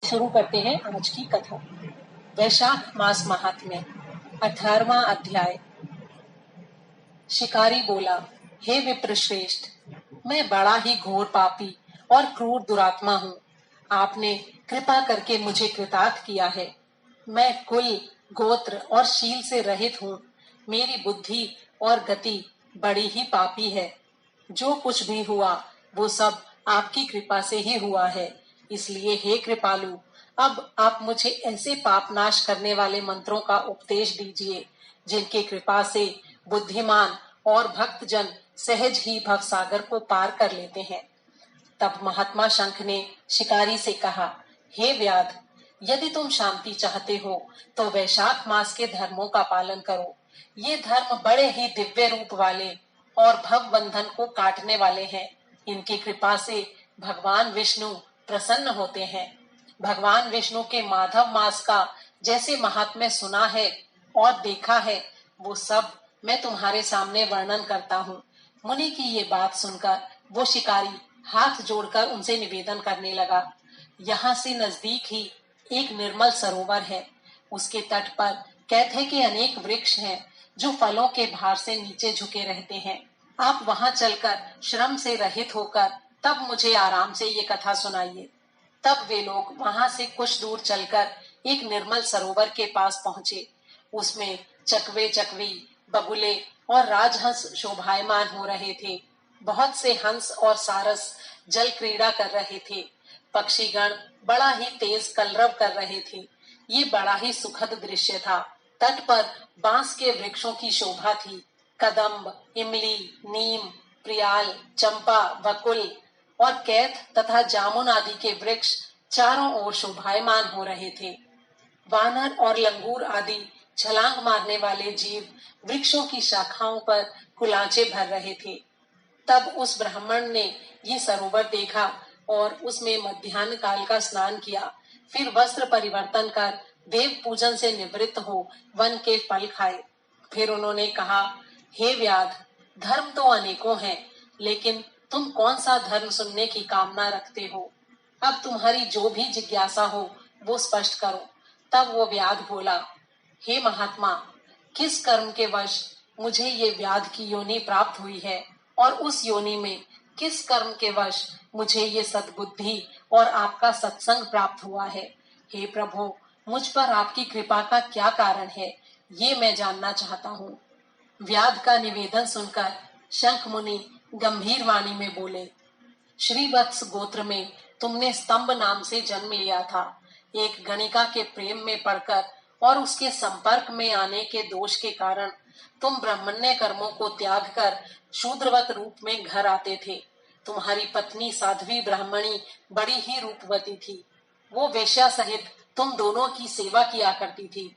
शुरू करते हैं आज की कथा। वैशाख मास महात्म्य 18वां अध्याय। शिकारी बोला, हे विप्रश्रेष्ठ, मैं बड़ा ही घोर पापी और क्रूर दुरात्मा हूँ। आपने कृपा करके मुझे कृतार्थ किया है। मैं कुल, गोत्र और शील से रहित हूँ। मेरी बुद्धि और गति बड़ी ही पापी है। जो कुछ भी हुआ वो सब आपकी कृपा से ही हुआ है। इसलिए हे कृपालु, अब आप मुझे ऐसे पाप नाश करने वाले मंत्रों का उपदेश दीजिए जिनके कृपा से बुद्धिमान और भक्तजन सहज ही भवसागर को पार कर लेते हैं। तब महात्मा शंख ने शिकारी से कहा, हे व्याध, यदि तुम शांति चाहते हो तो वैशाख मास के धर्मों का पालन करो। ये धर्म बड़े ही दिव्य रूप वाले और भव बंधन को काटने वाले हैं। इनकी कृपा से भगवान विष्णु प्रसन्न होते हैं। भगवान विष्णु के माधव मास का जैसे महात्म्य सुना है और देखा है, वो सब मैं तुम्हारे सामने वर्णन करता हूँ। मुनि की ये बात सुनकर वो शिकारी हाथ जोड़कर उनसे निवेदन करने लगा। यहाँ से नजदीक ही एक निर्मल सरोवर है। उसके तट पर कैथे के अनेक वृक्ष हैं जो फलों के भार से नीचे झुके रहते हैं। आप वहां चलकर श्रम से रहित होकर तब मुझे आराम से ये कथा सुनाइए। तब वे लोग वहां से कुछ दूर चलकर एक निर्मल सरोवर के पास पहुंचे। उसमें चकवे चकवी, बगुले और राजहंस शोभायमान हो रहे थे। बहुत से हंस और सारस जल क्रीड़ा कर रहे थे। पक्षीगण बड़ा ही तेज कलरव कर रहे थे। ये बड़ा ही सुखद दृश्य था। तट पर बांस के वृक्षों की शोभा थी। कदम्ब, इमली, नीम, प्रियाल, चंपा, वकुल और कैथ तथा जामुन आदि के वृक्ष चारों ओर शोभायमान हो रहे थे। वानर और लंगूर आदि छलांग मारने वाले जीव वृक्षों की शाखाओं पर कुलांचे भर रहे थे। तब उस ब्राह्मण ने ये सरोवर देखा और उसमें मध्याह्न काल का स्नान किया। फिर वस्त्र परिवर्तन कर देव पूजन से निवृत्त हो वन के फल खाए। फिर उन्होंने कहा, हे व्याध, धर्म तो अनेकों हैं, लेकिन तुम कौन सा धर्म सुनने की कामना रखते हो? अब तुम्हारी जो भी जिज्ञासा हो वो स्पष्ट करो। तब वो व्याध बोला, हे महात्मा, किस कर्म के वश मुझे ये व्याध की योनि प्राप्त हुई है और उस योनि में किस कर्म के वश मुझे ये सद्बुद्धि और आपका सत्संग प्राप्त हुआ है? हे प्रभु, मुझ पर आपकी कृपा का क्या कारण है, ये मैं जानना चाहता हूँ। व्याध का निवेदन सुनकर शंख मुनि गंभीर वाणी में बोले, श्रीवत्स गोत्र में तुमने स्तंभ नाम से जन्म लिया था। एक गणिका के प्रेम में पड़कर और उसके संपर्क में आने के दोष के कारण तुम ब्राह्मण्य कर्मों को त्याग कर शूद्रवत रूप में घर आते थे। तुम्हारी पत्नी साध्वी ब्राह्मणी बड़ी ही रूपवती थी। वो वेश्या सहित तुम दोनों की सेवा किया करती थी।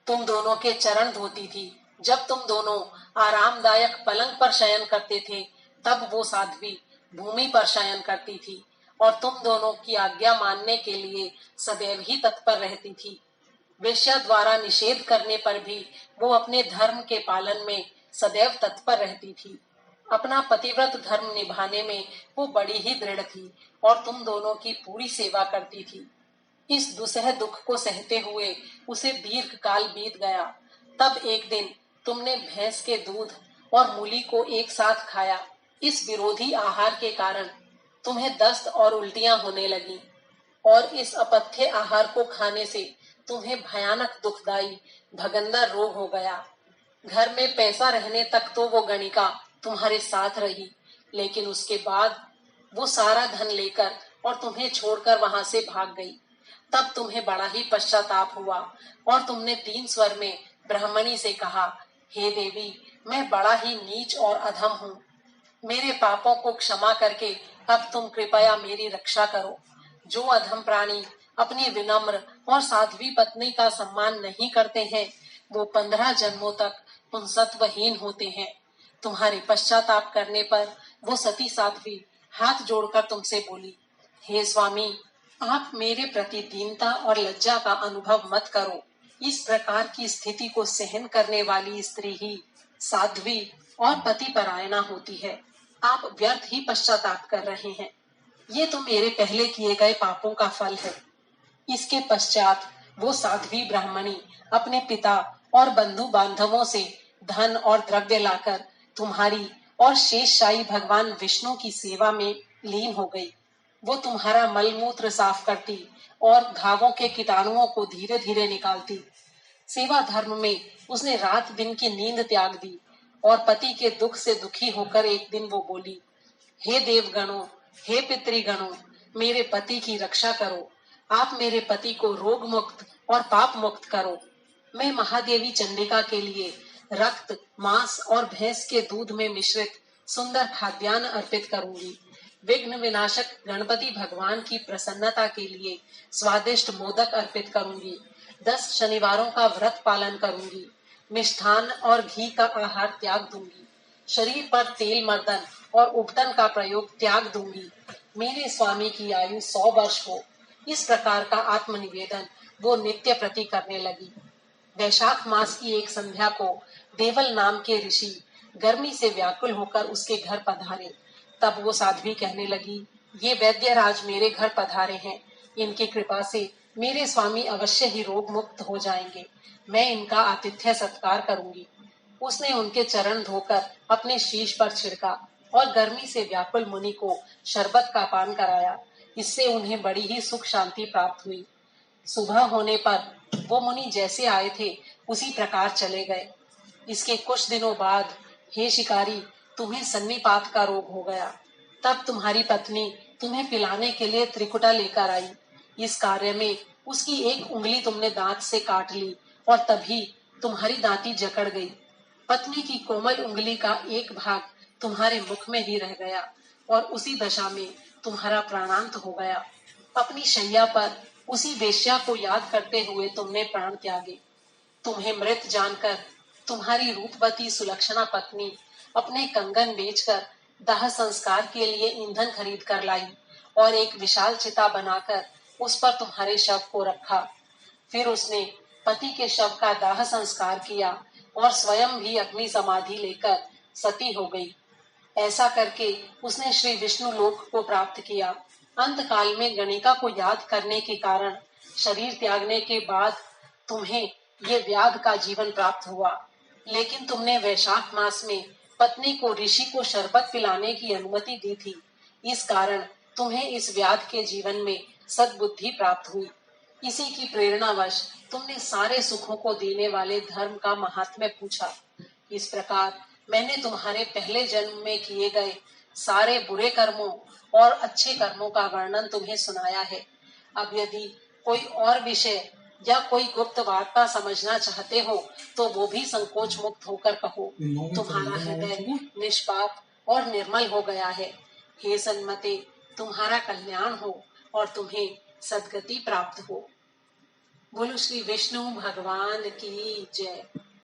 तुम दोनों के चरण धोती थी। जब तुम दोनों आरामदायक पलंग पर शयन करते थे, तब वो साध्वी भूमि पर शयन करती थी और तुम दोनों की आज्ञा मानने के लिए सदैव ही तत्पर रहती थी। वेश्या द्वारा निषेध करने पर भी वो अपने धर्म के पालन में सदैव तत्पर रहती थी। अपना पतिव्रत धर्म निभाने में वो बड़ी ही दृढ़ थी और तुम दोनों की पूरी सेवा करती थी। इस दुसह दुख को सहते हुए उसे दीर्घ काल बीत गया। तब एक दिन तुमने भैंस के दूध और मूली को एक साथ खाया। इस विरोधी आहार के कारण तुम्हें दस्त और उल्टियां होने लगी और इस अपथ्य आहार को खाने से तुम्हें भयानक दुखदाई भगंदर रोग हो गया। घर में पैसा रहने तक तो वो गणिका तुम्हारे साथ रही, लेकिन उसके बाद वो सारा धन लेकर और तुम्हें छोड़कर वहां से भाग गई। तब तुम्हें बड़ा ही पश्चाताप हुआ और तुमने तीन स्वर में ब्राह्मणी से कहा, हे देवी, मैं बड़ा ही नीच और अधम हूँ। मेरे पापों को क्षमा करके अब तुम कृपया मेरी रक्षा करो। जो अधम प्राणी अपनी विनम्र और साध्वी पत्नी का सम्मान नहीं करते हैं, वो 15 जन्मों तक पुंसत्वहीन होते हैं। तुम्हारे पश्चाताप करने पर वो सती साध्वी हाथ जोड़कर तुमसे बोली, हे स्वामी, आप मेरे प्रति दीनता और लज्जा का अनुभव मत करो। इस प्रकार की स्थिति को सहन करने वाली स्त्री ही साध्वी और पतिपरायणा होती है। आप व्यर्थ ही पश्चाताप कर रहे हैं। ये तो मेरे पहले किए गए पापों का फल है। इसके पश्चात वो साध्वी ब्राह्मणी अपने पिता और बंधु बांधवों से धन और द्रव्य लाकर तुम्हारी और शेषशाही भगवान विष्णु की सेवा में लीन हो गई। वो तुम्हारा मलमूत्र साफ करती और घावों के कीटाणुओं को धीरे धीरे निकालती। सेवा धर्म में उसने रात दिन की नींद त्याग दी और पति के दुख से दुखी होकर एक दिन वो बोली, हे देवगणों, हे पितृगणों, मेरे पति की रक्षा करो। आप मेरे पति को रोग मुक्त और पाप मुक्त करो। मैं महादेवी चंडिका के लिए रक्त, मांस और भैंस के दूध में मिश्रित सुंदर खाद्यान्न अर्पित करूंगी। विघ्न विनाशक गणपति भगवान की प्रसन्नता के लिए स्वादिष्ट मोदक अर्पित करूंगी। 10 शनिवारों का व्रत पालन करूंगी। मिष्ठान और घी का आहार त्याग दूंगी। शरीर पर तेल मर्दन और उपटन का प्रयोग त्याग दूंगी। मेरे स्वामी की आयु 100 वर्ष हो। इस प्रकार का आत्मनिवेदन वो नित्य प्रति करने लगी। वैशाख मास की एक संध्या को देवल नाम के ऋषि गर्मी से व्याकुल होकर उसके घर पधारे। तब वो साध्वी कहने लगी, ये वैद्यराज मेरे घर पधारे हैं। इनकी कृपा से मेरे स्वामी अवश्य ही रोग मुक्त हो जाएंगे। मैं इनका आतिथ्य सत्कार करूंगी। उसने उनके चरण धोकर अपने शीश पर छिड़का और गर्मी से व्याकुल मुनि को शरबत का पान कराया। इससे उन्हें बड़ी ही सुख शांति प्राप्त हुई। सुबह होने पर वो मुनि जैसे आए थे उसी प्रकार चले गए। इसके कुछ दिनों बाद, हे शिकारी, तुम्हें सन्निपात का रोग हो गया। तब तुम्हारी पत्नी तुम्हें पिलाने के लिए त्रिकुटा लेकर आई। इस कार्य में उसकी एक उंगली तुमने दांत से काट ली और तभी तुम्हारी दांती जकड़ गई। पत्नी की कोमल उंगली का एक भाग तुम्हारे मुख में ही रह गया और उसी दशा में तुम्हारा प्राणांत हो गया। अपनी शैया पर उसी वेश्या को याद करते हुए तुमने प्राण त्यागे। तुम्हें मृत जानकर तुम्हारी रूपवती सुलक्षणा पत्नी अपने कंगन बेचकर दाह संस्कार के लिए ईंधन खरीद कर लाई और एक विशाल चिता बनाकर उस पर तुम्हारे शव को रखा। फिर उसने पति के शव का दाह संस्कार किया और स्वयं भी अग्नि समाधि लेकर सती हो गई। ऐसा करके उसने श्री विष्णु लोक को प्राप्त किया। अंत काल में गणिका को याद करने के कारण शरीर त्यागने के बाद तुम्हें ये व्याध का जीवन प्राप्त हुआ। लेकिन तुमने वैशाख मास में पत्नी को ऋषि को शरबत पिलाने की अनुमति दी थी। इस कारण तुम्हें इस व्याध के जीवन में सद्बुद्धि प्राप्त हुई। इसी की प्रेरणावश तुमने सारे सुखों को देने वाले धर्म का महात्म्य पूछा। इस प्रकार मैंने तुम्हारे पहले जन्म में किए गए सारे बुरे कर्मों और अच्छे कर्मों का वर्णन तुम्हें सुनाया है। अब यदि कोई और विषय या कोई गुप्त वार्ता समझना चाहते हो तो वो भी संकोच मुक्त होकर कहो। तुम्हारा हृदय निष्पाप और निर्मल हो गया है। हे सन्मते, तुम्हारा कल्याण हो और तुम्हें सद्गति प्राप्त हो। बोलो श्री विष्णु भगवान की जय।